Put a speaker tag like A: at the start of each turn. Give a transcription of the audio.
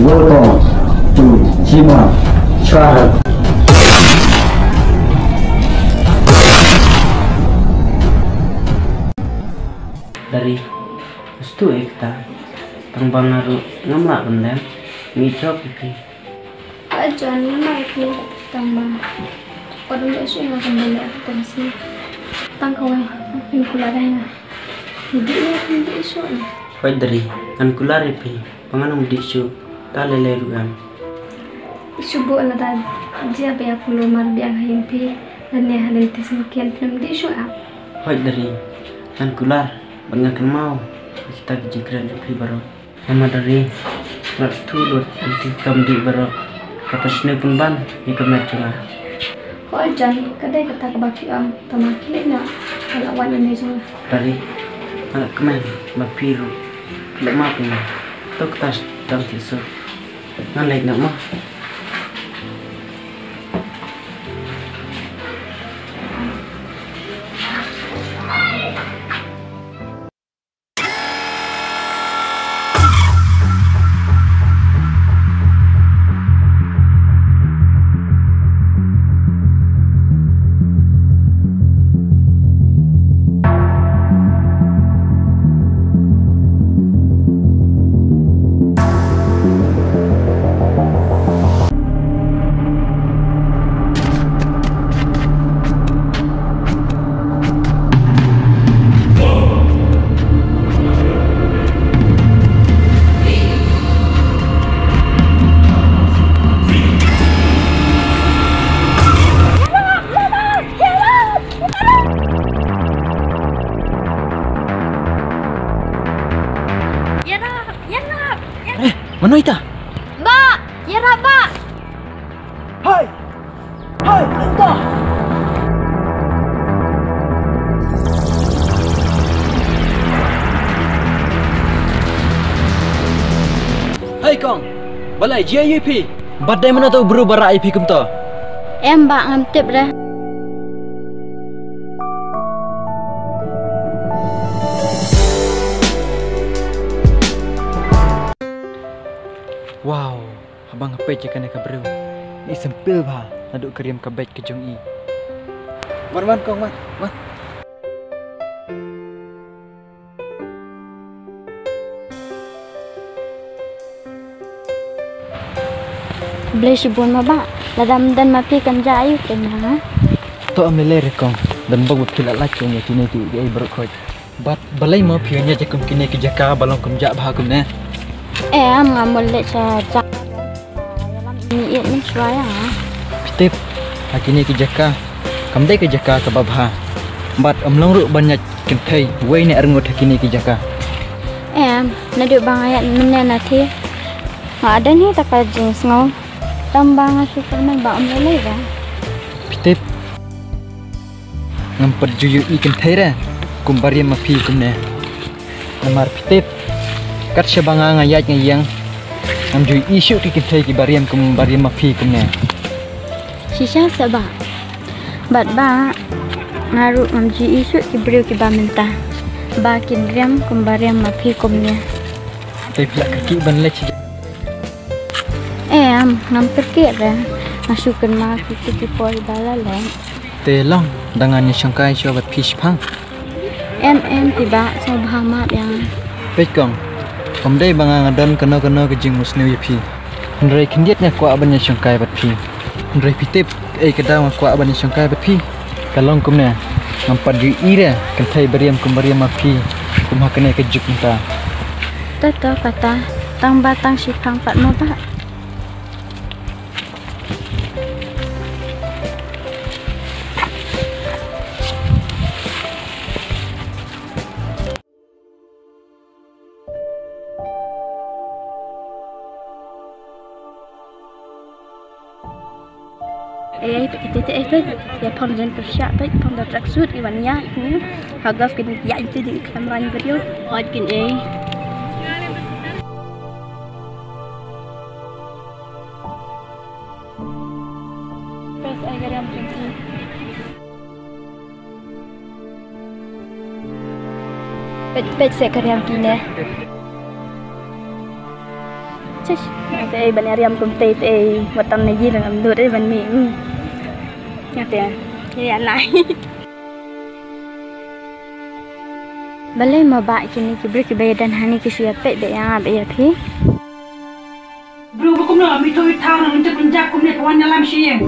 A: welcome to Jima Travel.
B: Dari restu kita tang bangaru ngamla bendem mitro pipi
C: ajan nama itu tang orang biasa yang kembali tang si tang kawai pingkularan hidup ni isu
B: koi dari kan kulare pi panganum disu talele ruam
C: isu bu ala dan dia biar kulumar biar himpi dan ya halin tismukian film di isu
B: koi dari kan kular banyak mau kita kejikran pi baru nama dari restu lut anti kam di baru kapasne pun ban ikamet cuma
C: ajan kadai kata kebaki tamakilnya kalau wan Indonesia
B: dari anak kemen mapiru lemah pun tok tas dang tisu ngalek nak mah Mana ita?
C: Mbak, ya Mbak.
B: Hai, hai, ita. Hai kong, balai JUP. Badai mana tahu berubah IP kum to?
C: Em Mbak ngam tip dah.
D: Wow, abang apa je kena kabru? Ni sempil bah, naduk keriam kabet ke jong i. Man kong man.
C: Boleh sibun Mbak. Ladam dan mapi kan jayu kena.
D: To am lele kong, dan bagut kilat lacung ya tini tu ai berkot. Bat balai mau pianya je kum kini ke jaka balong kum jak bah kum ne.
C: Em ngamul le saja. Ini ni suaya.
D: Pitip, hakini ke jaka. Kamdai ke jaka ke babha. Bat amlong ru banyak kentai, wei ne arngot hakini ke jaka.
C: Em, naduk bang ayat menen nanti. Ada ni tak jenis ngau. Tambang Superman ba amlele ba.
D: Pitip. Ngam perjuyu i kentai ra. Kum bari mafi kum ne. Namar pitip. Kat syabanga ngayat ngayang amjui isu ki kentai ki bariam kum bariam mafi kum ne.
C: Sisa sabah. Bat ba ngaru amji isu ki beriu ki ba minta. Ba kindriam kum bariam mafi kum ne.
D: Tapi pula kaki ban lech.
C: Em ngam pergi dah. Masukkan mak ki poi bala le.
D: Telong dengan ni sangkai sobat fish pang.
C: Em tiba sobhama yang
D: Pekong. Kamdai banga ngadon kena ke jing musliu yapi. Ndrai kindiat nya kwa ban sangkai bat pi. Ndrai pitip kada kwa ban sangkai bat pi. Kalong kum ne. Nampat di ira kentai bariam kum bariam mapi. Kum hakane ke juk minta.
C: Tata kata tang batang sipang pat mo ba. Ya pon dan persiap baik pon dan traksud iwannya ini hagaf kini ya itu di kamera video kin press agar yang tinggi bet sekarang kini cus. Teh ban ariam kum teh watan ne ji dengan dur ban mi. Ngate ya. Ini anai. Balai mabak kini kibri kibayadan hani kisiapet be yang be ya thi.
E: Bro, bukum na mi to itang nang te punjak kum ne kawan nyalam sieng.